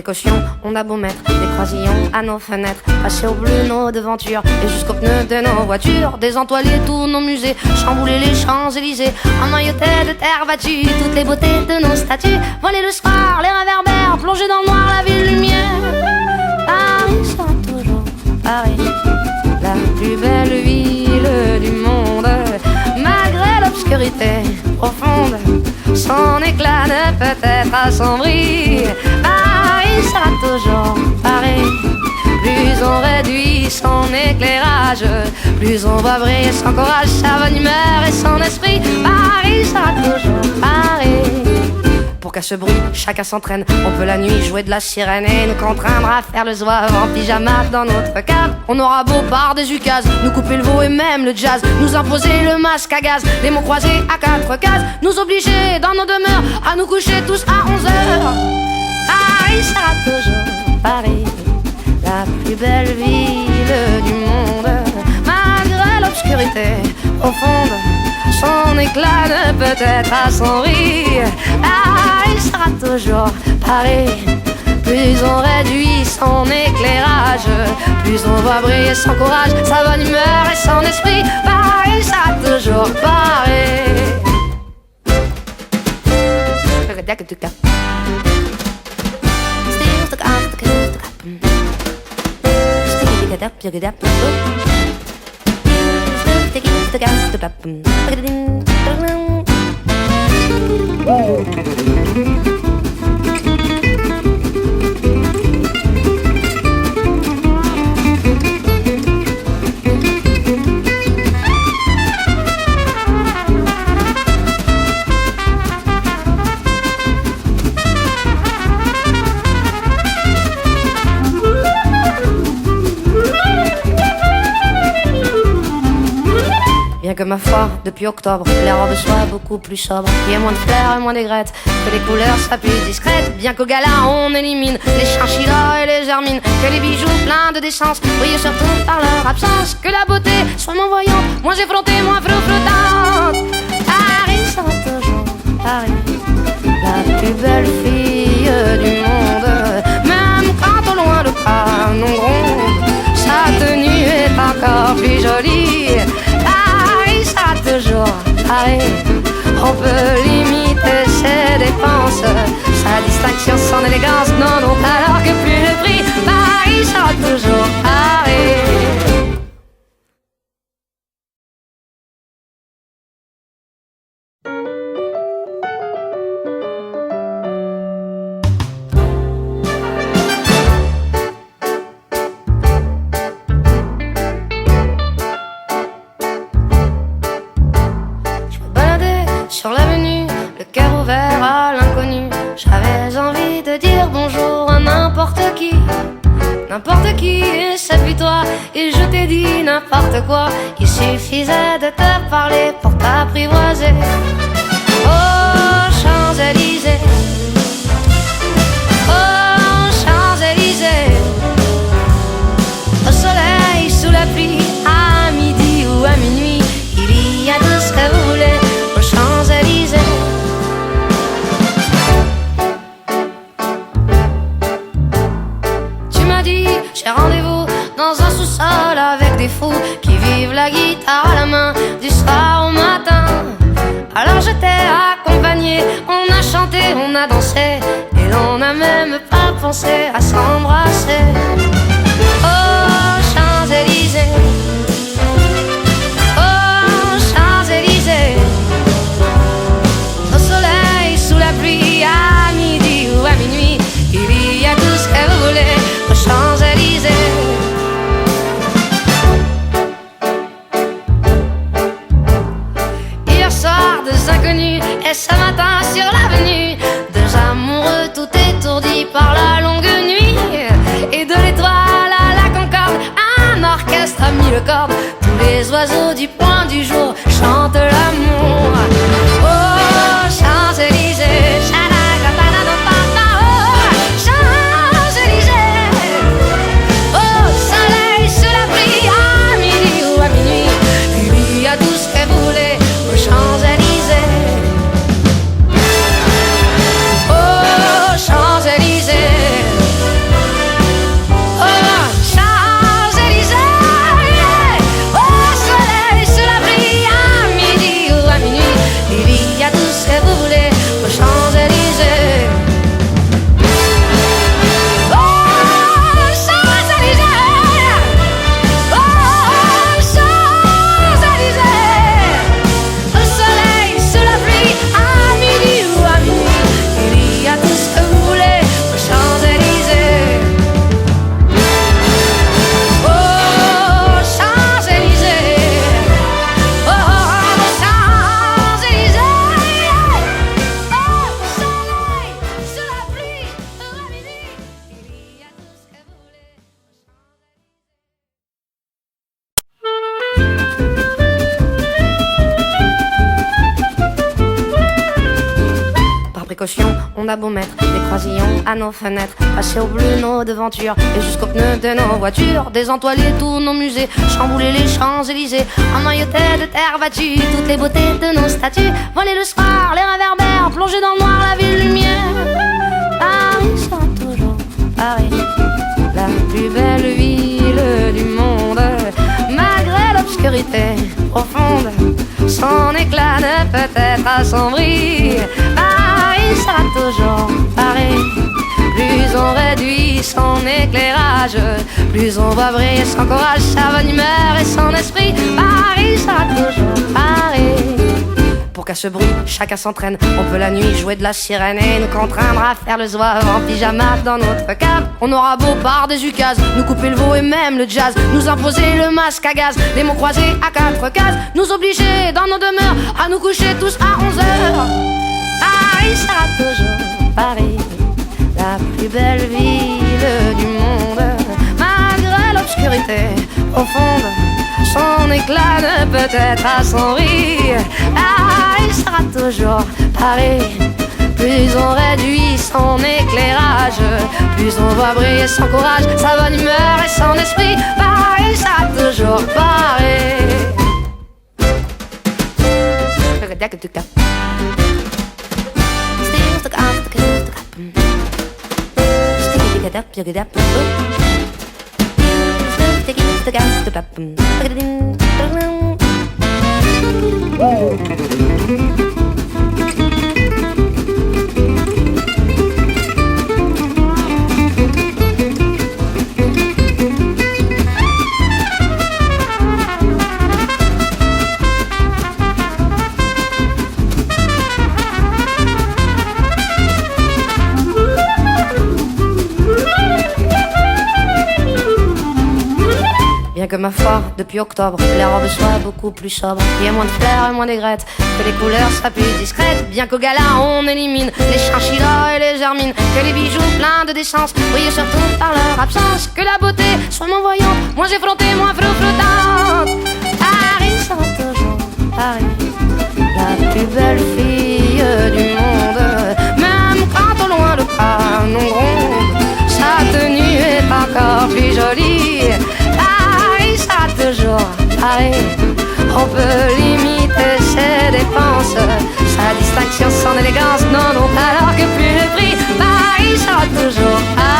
précaution, on a beau mettre des croisillons à nos fenêtres, passer au bleu nos devantures et jusqu'aux pneus de nos voitures, désentoiler tous nos musées, chambouler les Champs-Élysées, emmailloter de terre battue toutes les beautés de nos statues, voler le soir, les réverbères, plonger dans le noir la ville lumière. Paris sera toujours Paris, la plus belle ville du monde, malgré l'obscurité profonde, son éclat ne peut être assombri. Paris sera toujours Paris, plus on réduit son éclairage, plus on va briller son courage, sa bonne humeur et son esprit. Paris sera toujours Paris. Pour qu'à ce bruit, chacun s'entraîne. On peut la nuit jouer de la sirène et nous contraindre à faire le zouave en pyjama dans notre cave. On aura beau par des ukases nous couper le veau et même le jazz, nous imposer le masque à gaz, les mots croisés à 4 cases, nous obliger dans nos demeures à nous coucher tous à 11h. Paris sera toujours Paris, la plus belle ville du monde, malgré l'obscurité profonde, son éclat ne peut être assombri. Paris sera toujours Paris, plus on réduit son éclairage, plus on voit briller son courage, sa bonne humeur et son esprit. Paris sera toujours Paris. Bien que ma foi, depuis octobre, les robes soient beaucoup plus sobres, qu'il y ait moins de fleurs et moins d'aigrettes, que les couleurs soient plus discrètes. Bien qu'au gala on élimine les chinchillas et les hermines, que les bijoux pleins de décence brillent surtout par leur absence, que la beauté soit moins voyante, moins effrontée, moins flottante. Paris sera toujours Paris, la plus belle fille du monde, même quand au loin le canon gronde, sa tenue est encore plus jolie. Paris sera toujours Paris, on peut limiter ses dépenses, sa distinction, son élégance n'en ont alors que plus le prix. Paris sera toujours Paris. Sur l'avenue, le cœur ouvert à l'inconnu, j'avais envie de dire bonjour à n'importe qui, et c'est puis toi, et je t'ai dit n'importe quoi, il suffisait de te parler pour t'apprivoiser. Oh Champs-Élysées, oh Champs-Élysées, au soleil, sous la pluie, à midi ou à minuit, il y a tout ce que vous voulez aux Champs-Élysées. Tu m'as dit, j'ai rendez-vous dans un sous-sol avec des fous qui vivent la guitare à la main du soir au matin. Alors je t'ai accompagné, on a chanté, on a dansé, et l'on n'a même pas pensé à s'embrasser. Oh Champs-Élysées, oh Champs-Élysées, au soleil, sous la pluie, à midi ou à minuit, il y a tout ce que vous voulez aux Champs-Élysées. Hier soir, deux inconnus, et ce matin sur l'avenue, deux amoureux tout étourdis par la longue nuit, et de l'étoile à la Concorde, un orchestre a mis le corde, tous les oiseaux du point du jour chantent l'amour. Oh Champs-Élysées, oh soleil sous la pluie, à midi ou à minuit, il y a tout ce que vous voulez aux Champs-Élysées. Oh Champs-Élysées, précaution, on a beau mettre des croisillons à nos fenêtres, passer au bleu nos devantures et jusqu'aux pneus de nos voitures, désentoiler tous nos musées, chambouler les Champs-Élysées, emmailloter de terre battue toutes les beautés de nos statues, voler le soir les réverbères, plonger dans le noir la ville lumière. Paris sera toujours Paris, la plus belle ville du monde, malgré l'obscurité profonde, son éclat ne peut être assombri. Paris sera toujours Paris. Plus on réduit son éclairage, plus on va briller son courage, sa bonne humeur et son esprit. Paris sera toujours Paris. Pour qu'à ce bruit, chacun s'entraîne. On peut la nuit jouer de la sirène et nous contraindre à faire le zouave en pyjama dans notre cave. On aura beau par des ukases nous couper le veau et même le jazz, nous imposer le masque à gaz, les mots croisés à 4 cases, nous obliger dans nos demeures à nous coucher tous à 11 heures. Paris sera toujours Paris, la plus belle ville du monde, malgré l'obscurité profonde, son éclat ne peut être assombri. Paris sera toujours Paris. Plus on réduit son éclairage, plus on voit briller son courage, sa bonne humeur et son esprit. Paris sera toujours Paris. Bien que ma foi, depuis octobre, les robes soient beaucoup plus sobres, qu'il y ait moins de fleurs et moins d'aigrettes, que les couleurs soient plus discrètes. Bien qu'au gala on élimine les chinchillas et les germines, que les bijoux pleins de décence brillent surtout par leur absence, que la beauté soit moins voyante, moins effrontée, moins flottante. Paris sera toujours Paris, la plus belle fille du monde, même quand au loin le canon gronde, sa tenue est encore plus jolie. Paris sera toujours Paris. On peut limiter ses dépenses, sa distinction, son élégance, non, non, alors que plus le prix. Paris sera toujours Paris.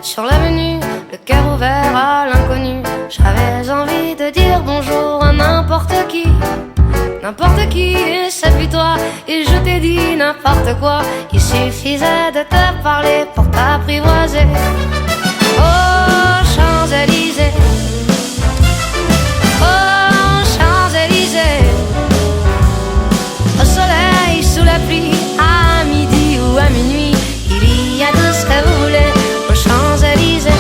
Sur l'avenue, le cœur ouvert à l'inconnu, j'avais envie de dire bonjour à n'importe qui, et c'est puis toi, et je t'ai dit n'importe quoi. Il suffisait de te parler pour t'apprivoiser. Oh Champs-Élysées, oh Champs-Élysées, au soleil, sous la pluie, à midi ou à minuit, il y a tout ce que vous voulez. Champs-Élysées.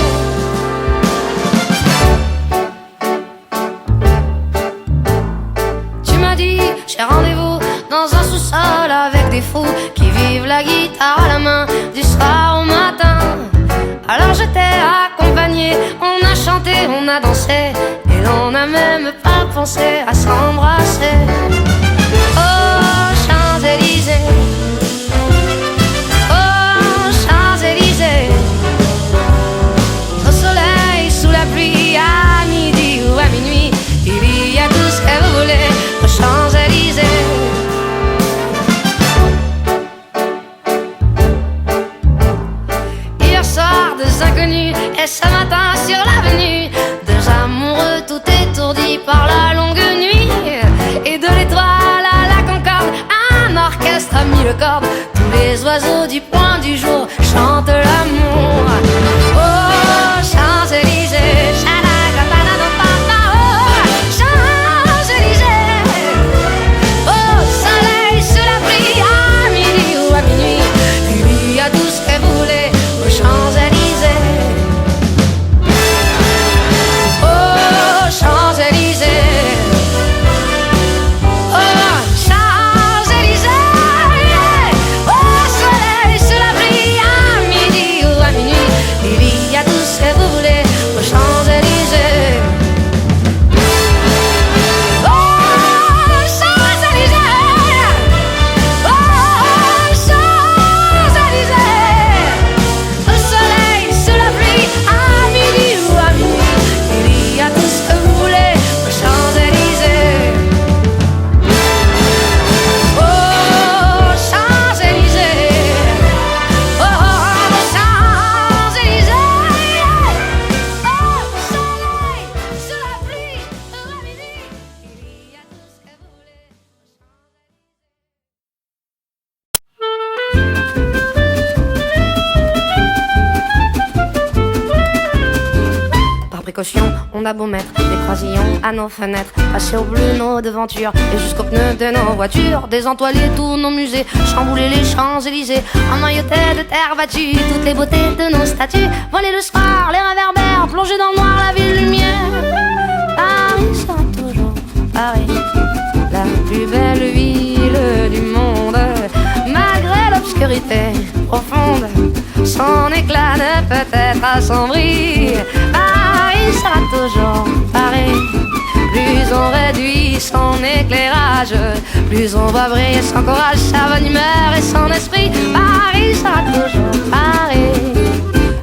Tu m'as dit, j'ai rendez-vous dans un sous-sol avec des fous qui vivent la guitare à la main du soir au matin. Alors je t'ai accompagné, on a chanté, on a dansé, et l'on n'a même pas pensé à s'embrasser. Oh Champs-Élysées, oh Champs-Élysées, sous la pluie, à midi ou à minuit, il y a tout ce que vous voulez aux Champs-Élysées. Hier soir, deux inconnus, et ce matin sur l'avenue, deux amoureux tout étourdis par la longue nuit, et de l'étoile à la Concorde, un orchestre a mis le cordes, tous les oiseaux du point du jour chantent l'amour. Oh Champs-Élysées, oh soleil sous la pluie, à midi ou à minuit, il y a tout ce que vous voulez aux Champs-Élysées. Oh Champs-Élysées, précaution, on a beau mettre des croisillons à nos fenêtres, passer au bleu nos devantures et jusqu'aux pneus de nos voitures, désentoiler tous nos musées, chambouler les Champs-Élysées, emmailloter de terre battue toutes les beautés de nos statues, voler le soir, les réverbères, plonger dans le noir la ville lumière. Paris sera toujours Paris, la plus belle ville du monde, malgré l'obscurité profonde, son éclat ne peut être assombri. Paris sera toujours Paris. Plus on réduit son éclairage, plus on va briller son courage, sa bonne humeur et son esprit. Paris sera toujours Paris.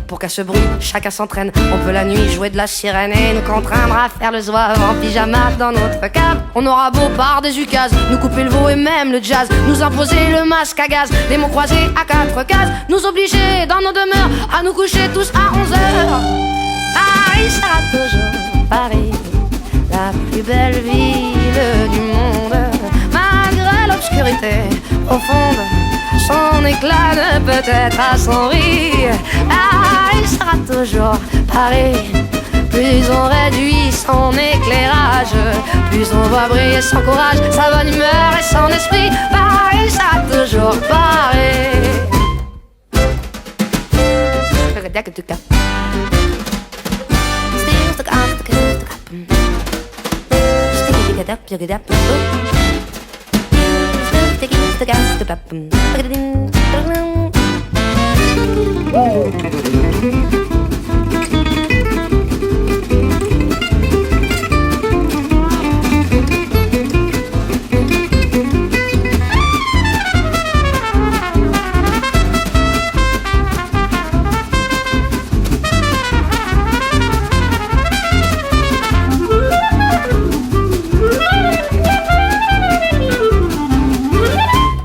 Pour qu'à ce bruit, chacun s'entraîne. On peut la nuit jouer de la sirène et nous contraindre à faire le zouave en pyjama dans notre cave. On aura beau par des ukases, nous couper le veau et même le jazz, nous imposer le masque à gaz, les mots croisés à 4 cases, nous obliger dans nos demeures à nous coucher tous à 11h. Paris sera toujours Paris, la plus belle ville du monde, malgré l'obscurité profonde, son éclat ne peut être assombri. Paris sera toujours Paris. Plus on réduit son éclairage, plus on va briller son courage, sa bonne humeur et son esprit. Paris sera toujours Paris.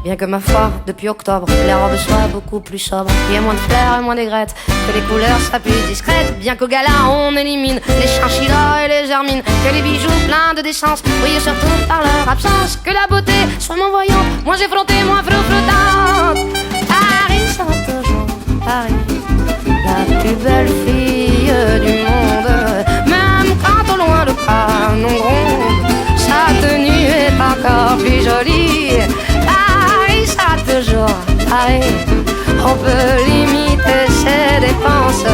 Bien que ma foi, depuis octobre, les robes soient beaucoup plus sobres, qu'il y ait moins de fleurs et moins d'aigrettes, que les couleurs soient plus discrètes. Bien qu'au gala on élimine les chinchillas et les hermines, que les bijoux pleins de décence brillent surtout par leur absence, que la beauté soit moins voyante, moins effrontée, moins flottante. Paris sera toujours Paris, la plus belle fille du monde, même quand au loin le canon gronde, sa tenue est encore plus jolie. Paris sera toujours Paris. On peut limiter ses dépenses,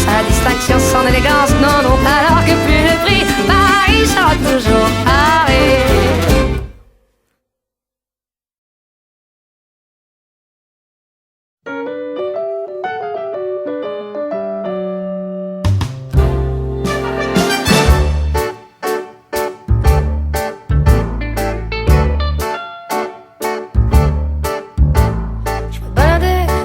sa distinction, son élégance n'en ont alors que plus le prix. Paris sera toujours Paris.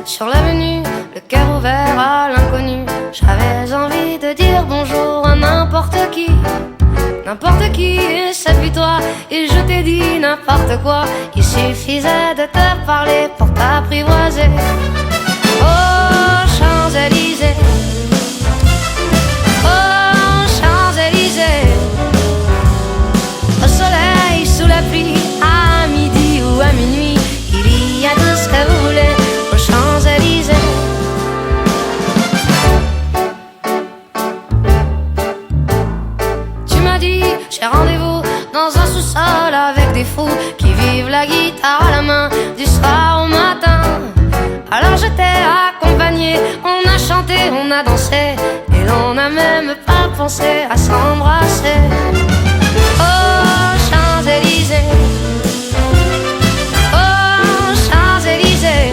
Sur l'avenue, le cœur ouvert à l'inconnu, j'avais envie de dire bonjour à n'importe qui, et c'est puis toi, et je t'ai dit n'importe quoi. Il suffisait de te parler pour t'apprivoiser. Oh Champs-Élysées, oh Champs-Élysées, au soleil, sous la pluie, à midi ou à minuit, il y a tout ce que vous voulez. Champs-Élysées. Tu m'as dit, j'ai rendez-vous dans un sous-sol avec des fous qui vivent la guitare à la main du soir au matin. Alors je t'ai accompagné, on a chanté, on a dansé, et l'on n'a même pas pensé à s'embrasser. Oh Champs-Élysées, oh Champs-Élysées,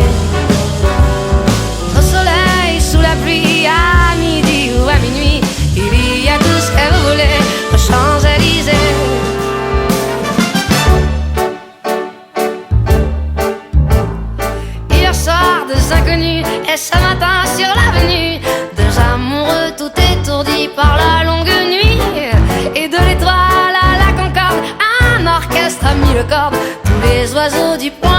au soleil, sous la pluie, à midi ou à minuit, il y a tout ce que vous voulez aux Champs-Élysées. Hier soir, deux inconnus, et ce matin sur l'avenue, deux amoureux tout étourdis par la longue nuit. Et de l'étoile à la Concorde, un orchestre a mis le corde, tous les oiseaux du pont